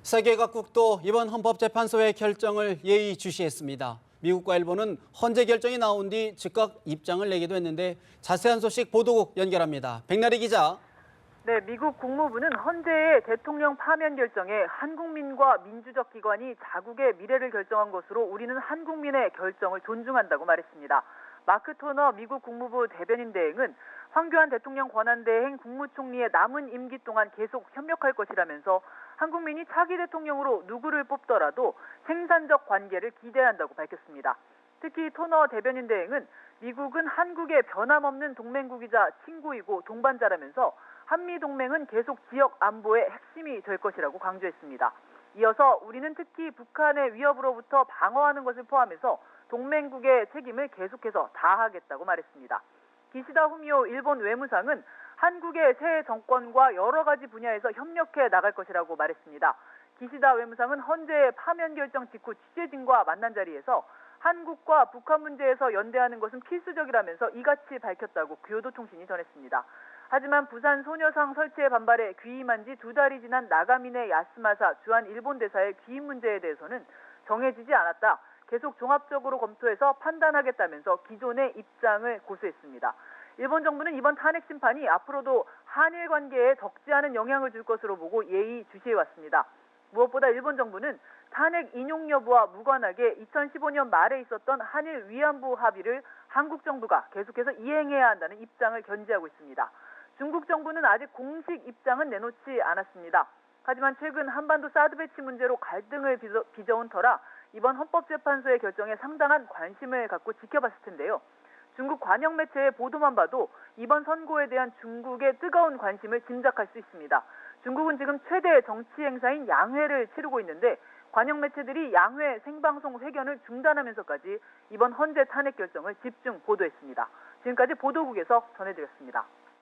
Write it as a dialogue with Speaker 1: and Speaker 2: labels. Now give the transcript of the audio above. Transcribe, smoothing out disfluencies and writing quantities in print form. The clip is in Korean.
Speaker 1: 세계 각국도 이번 헌법재판소의 결정을 예의주시했습니다. 미국과 일본은 헌재 결정이 나온 뒤 즉각 입장을 내기도 했는데 자세한 소식 보도국 연결합니다. 백나리 기자.
Speaker 2: 네, 미국 국무부는 헌재의 대통령 파면 결정에 한국민과 민주적 기관이 자국의 미래를 결정한 것으로 우리는 한국민의 결정을 존중한다고 말했습니다. 마크 토너 미국 국무부 대변인 대행은 황교안 대통령 권한대행 국무총리의 남은 임기 동안 계속 협력할 것이라면서 한국민이 차기 대통령으로 누구를 뽑더라도 생산적 관계를 기대한다고 밝혔습니다. 특히 토너 대변인 대행은 미국은 한국의 변함없는 동맹국이자 친구이고 동반자라면서 한미동맹은 계속 지역 안보의 핵심이 될 것이라고 강조했습니다. 이어서 우리는 특히 북한의 위협으로부터 방어하는 것을 포함해서 동맹국의 책임을 계속해서 다하겠다고 말했습니다. 기시다 후미오 일본 외무상은 한국의 새 정권과 여러 가지 분야에서 협력해 나갈 것이라고 말했습니다. 기시다 외무상은 헌재의 파면 결정 직후 취재진과 만난 자리에서 한국과 북한 문제에서 연대하는 것은 필수적이라면서 이같이 밝혔다고 교도통신이 전했습니다. 하지만 부산 소녀상 설치에 반발해 귀임한 지 2달이 지난 나가미네 야스마사 주한 일본 대사의 귀임 문제에 대해서는 정해지지 않았다. 계속 종합적으로 검토해서 판단하겠다면서 기존의 입장을 고수했습니다. 일본 정부는 이번 탄핵 심판이 앞으로도 한일 관계에 적지 않은 영향을 줄 것으로 보고 예의주시해왔습니다. 무엇보다 일본 정부는 탄핵 인용 여부와 무관하게 2015년 말에 있었던 한일 위안부 합의를 한국 정부가 계속해서 이행해야 한다는 입장을 견지하고 있습니다. 중국 정부는 아직 공식 입장은 내놓지 않았습니다. 하지만 최근 한반도 사드 배치 문제로 갈등을 빚어온 터라 이번 헌법재판소의 결정에 상당한 관심을 갖고 지켜봤을 텐데요. 중국 관영 매체의 보도만 봐도 이번 선고에 대한 중국의 뜨거운 관심을 짐작할 수 있습니다. 중국은 지금 최대 정치 행사인 양회를 치르고 있는데 관영 매체들이 양회 생방송 회견을 중단하면서까지 이번 헌재 탄핵 결정을 집중 보도했습니다. 지금까지 보도국에서 전해드렸습니다.